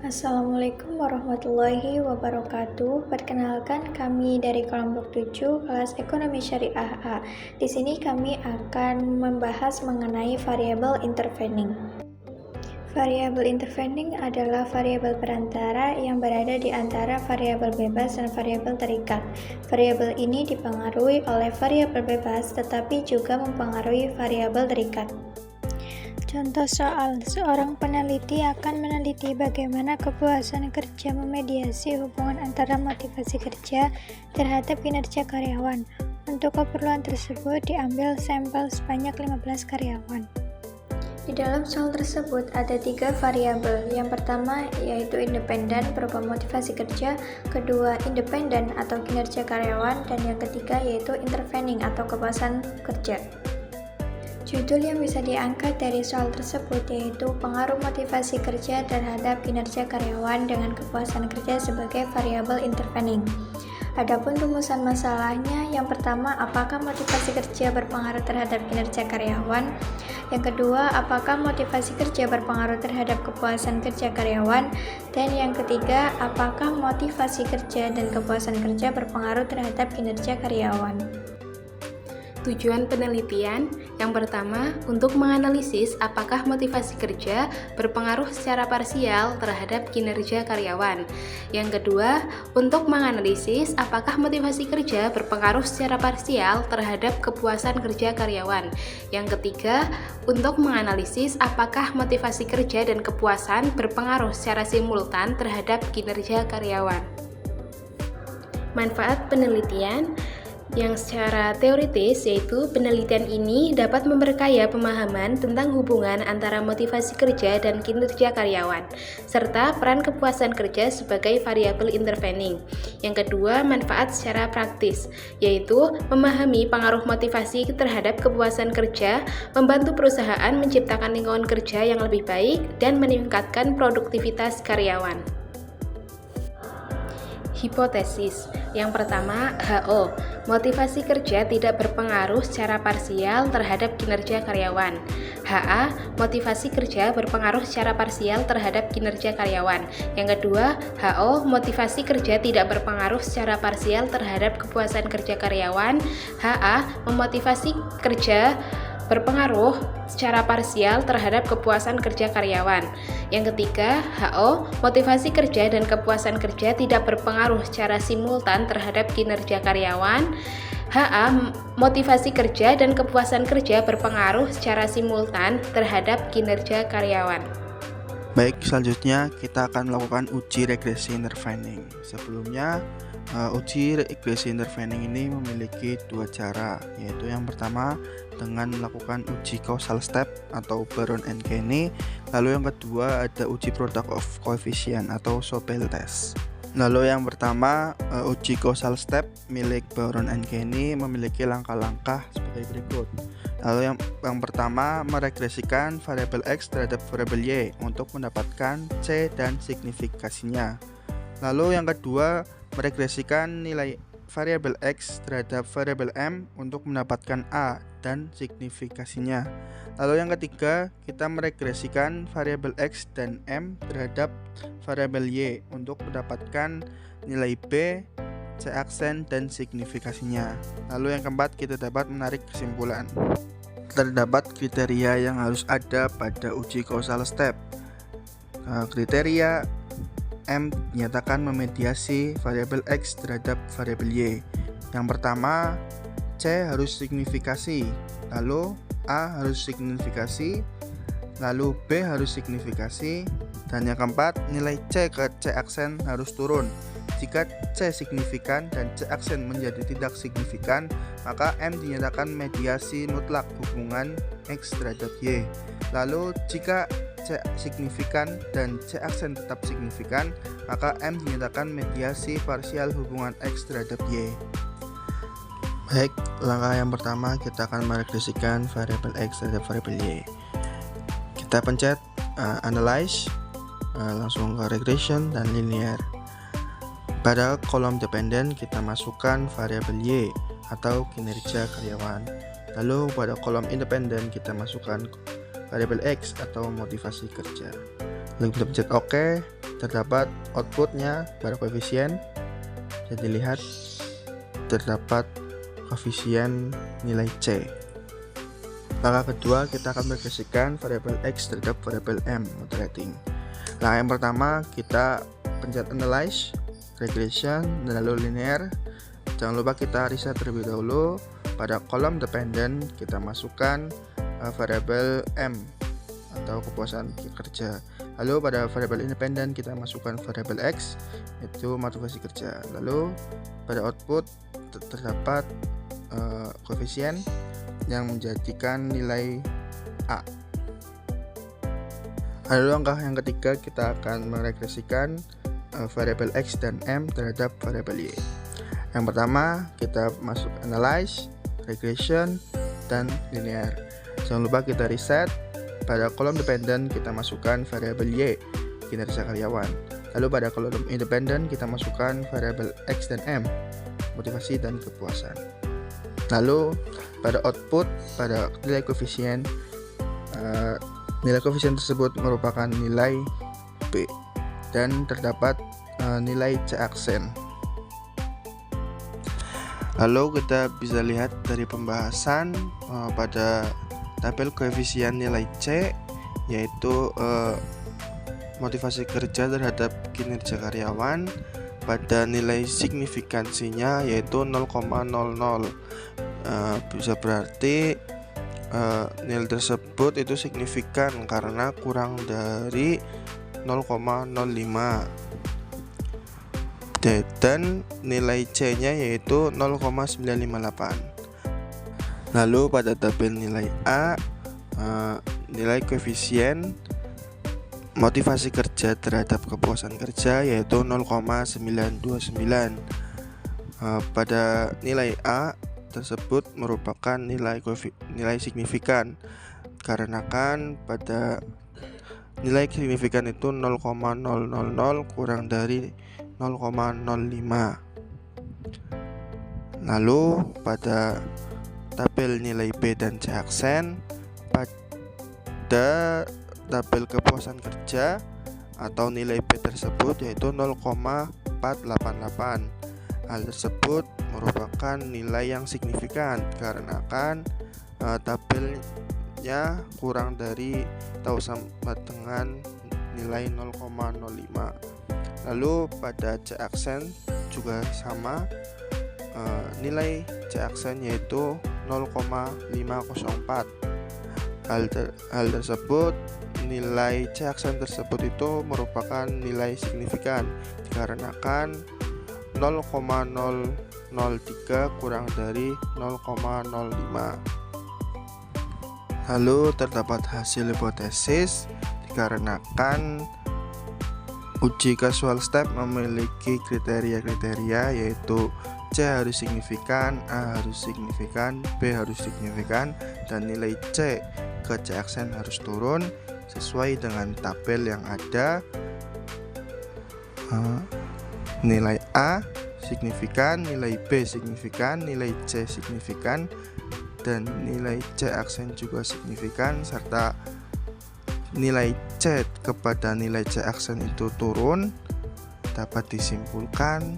Assalamualaikum warahmatullahi wabarakatuh. Perkenalkan, kami dari kelompok 7 kelas Ekonomi Syariah A. Di sini kami akan membahas mengenai variabel intervening. Variabel intervening adalah variabel perantara yang berada di antara variabel bebas dan variabel terikat. Variabel ini dipengaruhi oleh variabel bebas tetapi juga mempengaruhi variabel terikat. Contoh soal, seorang peneliti akan meneliti bagaimana kepuasan kerja memediasi hubungan antara motivasi kerja terhadap kinerja karyawan. Untuk keperluan tersebut diambil sampel sebanyak 15 karyawan. Di dalam soal tersebut ada 3 variabel. Yang pertama yaitu independen berupa motivasi kerja, kedua independen atau kinerja karyawan, dan yang ketiga yaitu intervening atau kepuasan kerja. Judul yang bisa diangkat dari soal tersebut yaitu pengaruh motivasi kerja terhadap kinerja karyawan dengan kepuasan kerja sebagai variabel intervening. Adapun rumusan masalahnya, yang pertama, apakah motivasi kerja berpengaruh terhadap kinerja karyawan? Yang kedua, apakah motivasi kerja berpengaruh terhadap kepuasan kerja karyawan? Dan yang ketiga, apakah motivasi kerja dan kepuasan kerja berpengaruh terhadap kinerja karyawan? Tujuan penelitian yang pertama, untuk menganalisis apakah motivasi kerja berpengaruh secara parsial terhadap kinerja karyawan. Yang kedua, untuk menganalisis apakah motivasi kerja berpengaruh secara parsial terhadap kepuasan kerja karyawan. Yang ketiga, untuk menganalisis apakah motivasi kerja dan kepuasan berpengaruh secara simultan terhadap kinerja karyawan. Manfaat penelitian yang secara teoritis, yaitu penelitian ini dapat memperkaya pemahaman tentang hubungan antara motivasi kerja dan kinerja karyawan, serta peran kepuasan kerja sebagai variabel intervening. Yang kedua, manfaat secara praktis, yaitu memahami pengaruh motivasi terhadap kepuasan kerja, membantu perusahaan menciptakan lingkungan kerja yang lebih baik, dan meningkatkan produktivitas karyawan. Hipotesis. Yang pertama, HO. Motivasi kerja tidak berpengaruh secara parsial terhadap kinerja karyawan. HA. Motivasi kerja berpengaruh secara parsial terhadap kinerja karyawan. Yang kedua, HO. Motivasi kerja tidak berpengaruh secara parsial terhadap kepuasan kerja karyawan. HA. Memotivasi kerja berpengaruh secara parsial terhadap kepuasan kerja karyawan. Yang ketiga, HO, motivasi kerja dan kepuasan kerja tidak berpengaruh secara simultan terhadap kinerja karyawan. HA, motivasi kerja dan kepuasan kerja berpengaruh secara simultan terhadap kinerja karyawan. Baik, selanjutnya kita akan melakukan uji regresi intervening. Sebelumnya, uji regresi intervening ini memiliki 2 cara, yaitu yang pertama dengan melakukan uji causal step atau Baron and Kenny, lalu yang kedua ada uji product of coefficient atau Sobel test. Lalu yang pertama, uji causal step milik Baron and Kenny memiliki langkah-langkah sebagai berikut. Lalu yang pertama, meregresikan variabel X terhadap variabel Y untuk mendapatkan C dan signifikasinya. Lalu yang kedua, meregresikan nilai variabel X terhadap variabel M untuk mendapatkan A dan signifikasinya. Lalu yang ketiga, kita meregresikan variabel X dan M terhadap variabel Y untuk mendapatkan nilai B, C aksen, dan signifikasinya. Lalu yang keempat, kita dapat menarik kesimpulan. Terdapat kriteria yang harus ada pada uji causal step. Kriteria M dinyatakan memediasi variabel X terhadap variabel Y. Yang pertama, C harus signifikasi, lalu A harus signifikasi, lalu B harus signifikasi, dan yang keempat, nilai C ke C aksen harus turun. Jika C signifikan dan C aksen menjadi tidak signifikan, maka M dinyatakan mediasi mutlak hubungan X terhadap Y. Lalu jika C signifikan dan C aksen tetap signifikan, maka M dinyatakan mediasi parsial hubungan X terhadap Y. Baik, langkah yang pertama kita akan meregresikan variabel X terhadap variabel Y. Kita pencet analyze, langsung ke regression dan linear. Pada kolom dependen kita masukkan variabel Y atau kinerja karyawan. Lalu pada kolom independen kita masukkan variabel X atau motivasi kerja. Lalu kita pencet OK, terdapat outputnya pada koefisien. Jadi dilihat terdapat koefisien nilai C. Langkah kedua, kita akan meregresikan variabel X terhadap variabel M moderating. Langkah yang pertama, kita pencet analyze, regression, dan lalu linear. Jangan lupa kita reset terlebih dahulu. Pada kolom dependent kita masukkan variabel M atau kepuasan kerja. Lalu pada variabel independent kita masukkan variabel X, yaitu motivasi kerja. Lalu pada output terdapat koefisien yang menjadikan nilai A. Lalu langkah yang ketiga, kita akan meregresikan variabel X dan M terhadap variabel Y. Yang pertama, kita masuk analyze, regression, dan linear. Jangan lupa kita reset. Pada kolom dependent kita masukkan variabel Y, kinerja karyawan. Lalu pada kolom independent kita masukkan variabel X dan M, motivasi dan kepuasan. Lalu pada output, pada nilai koefisien tersebut merupakan nilai B dan terdapat nilai C aksen. Lalu kita bisa lihat dari pembahasan pada tabel koefisien nilai C, yaitu motivasi kerja terhadap kinerja karyawan. Pada nilai signifikansinya yaitu 0,00. Bisa berarti nilai tersebut itu signifikan karena kurang dari 0,05. Dan nilai C-nya yaitu 0,958. Lalu pada tabel nilai A, nilai koefisien motivasi kerja terhadap kepuasan kerja yaitu 0,929. Pada nilai A tersebut merupakan nilai signifikan, karena kan pada nilai signifikan itu 0,000 kurang dari 0,05. Lalu pada tabel nilai B dan C aksen, pada tabel kepuasan kerja atau nilai B tersebut yaitu 0,488. Hal tersebut merupakan nilai yang signifikan karena kan tabelnya kurang dari atau sama dengan nilai 0,05. Lalu pada C aksen juga sama, nilai C aksen yaitu 0,504. Hal tersebut, nilai C aksen tersebut itu merupakan nilai signifikan dikarenakan 0,003 kurang dari 0,05. Lalu terdapat hasil hipotesis dikarenakan uji casual step memiliki kriteria-kriteria yaitu C harus signifikan, A harus signifikan, B harus signifikan, dan nilai C ke C aksen harus turun sesuai dengan tabel yang ada. Nilai A signifikan, nilai B signifikan, nilai C signifikan, dan nilai C aksen juga signifikan, serta nilai C kepada nilai C aksen itu turun. Dapat disimpulkan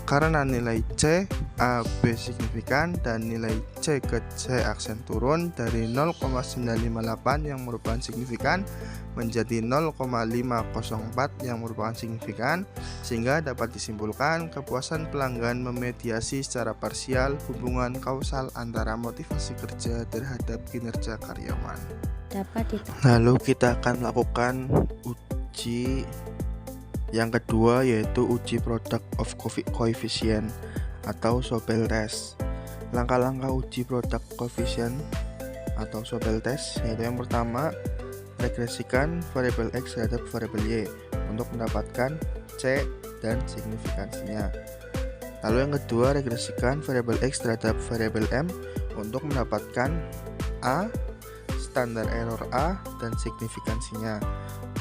karena nilai C, A, B signifikan dan nilai C ke C aksen turun dari 0,958 yang merupakan signifikan menjadi 0,504 yang merupakan signifikan, sehingga dapat disimpulkan kepuasan pelanggan memediasi secara parsial hubungan kausal antara motivasi kerja terhadap kinerja karyawan. Lalu kita akan melakukan uji yang kedua, yaitu uji product of coefficient atau Sobel test. Langkah-langkah uji product coefficient atau Sobel test yaitu yang pertama, regresikan variabel X terhadap variabel Y untuk mendapatkan C dan signifikansinya. Lalu yang kedua, regresikan variabel X terhadap variabel M untuk mendapatkan A, standar error A, dan signifikansinya.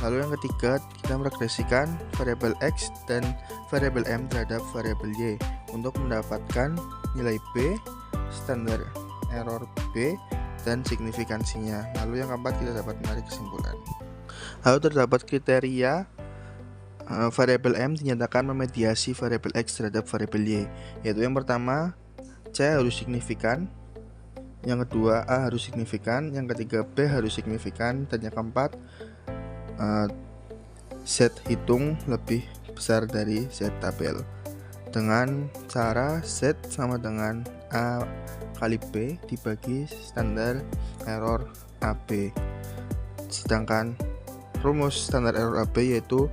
Lalu yang ketiga, kita meregresikan variabel X dan variabel M terhadap variabel Y untuk mendapatkan nilai B, standar error B, dan signifikansinya. Lalu yang keempat, kita dapat menarik kesimpulan. Lalu terdapat kriteria variabel M dinyatakan memediasi variabel X terhadap variabel Y, yaitu yang pertama C harus signifikan, yang kedua A harus signifikan, yang ketiga B harus signifikan, dan yang keempat Z hitung lebih besar dari Z tabel. Dengan cara Z sama dengan A kali B dibagi standar error AB. Sedangkan rumus standar error AB yaitu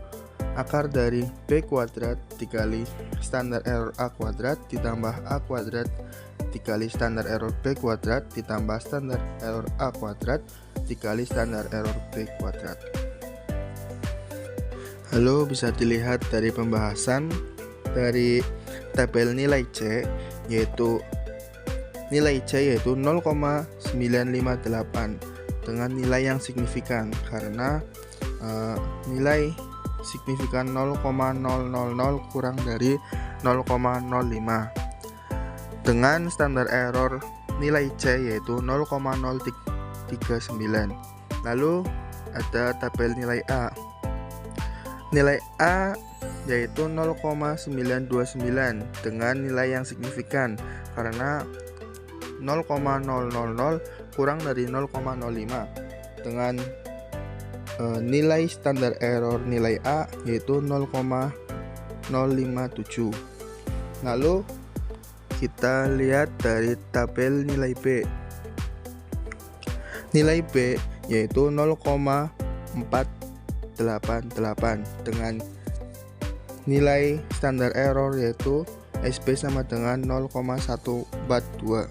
akar dari B kuadrat dikali standar error A kuadrat ditambah A kuadrat dikali standar error B kuadrat ditambah standar error A kuadrat dikali standar error B kuadrat. Lalu bisa dilihat dari pembahasan dari tabel nilai C yaitu 0,958 dengan nilai yang signifikan, karena nilai signifikan 0,000 kurang dari 0,05 dengan standar error nilai C yaitu 0,039. Lalu ada tabel nilai A. Nilai A yaitu 0,929 dengan nilai yang signifikan, karena 0,000 kurang dari 0,05 dengan nilai standar error nilai A yaitu 0,057. Lalu kita lihat dari tabel nilai B. Nilai B yaitu 0,488 dengan nilai standar error yaitu SB sama dengan 0,142.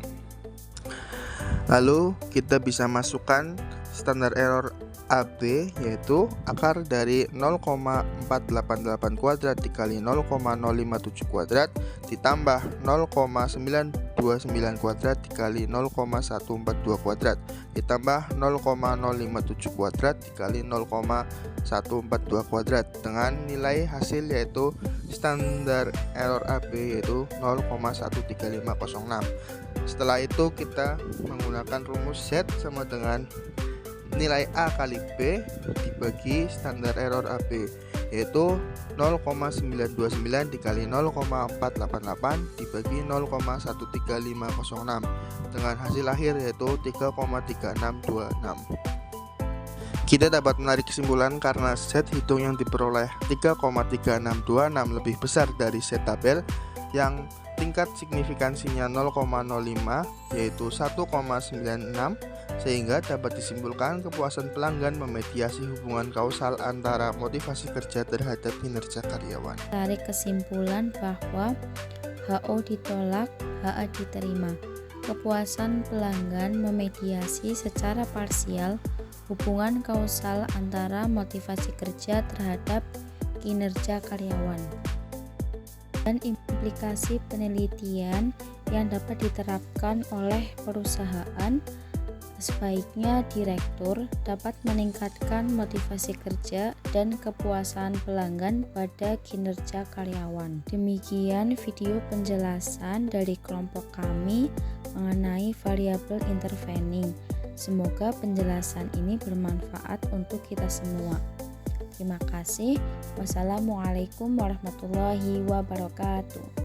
Lalu kita bisa masukkan standar error AB yaitu akar dari 0,488 kuadrat dikali 0,057 kuadrat ditambah 0,929 kuadrat dikali 0,142 kuadrat ditambah 0,057 kuadrat dikali 0,142 kuadrat dengan nilai hasil yaitu standar error AB yaitu 0,13506. Setelah itu kita menggunakan rumus Z sama dengan nilai A kali B dibagi standar error AB yaitu 0,929 dikali 0,488 dibagi 0,13506 dengan hasil akhir yaitu 3,3626. Kita dapat menarik kesimpulan karena Z hitung yang diperoleh 3,3626 lebih besar dari Z tabel yang tingkat signifikansinya 0,05 yaitu 1,96, sehingga dapat disimpulkan kepuasan pelanggan memediasi hubungan kausal antara motivasi kerja terhadap kinerja karyawan. Tarik kesimpulan bahwa HO ditolak, HA diterima. Kepuasan pelanggan memediasi secara parsial hubungan kausal antara motivasi kerja terhadap kinerja karyawan dan implikasi penelitian yang dapat diterapkan oleh perusahaan. Sebaiknya direktur dapat meningkatkan motivasi kerja dan kepuasan pelanggan pada kinerja karyawan. Demikian video penjelasan dari kelompok kami mengenai variabel intervening. Semoga penjelasan ini bermanfaat untuk kita semua. Terima kasih. Wassalamualaikum warahmatullahi wabarakatuh.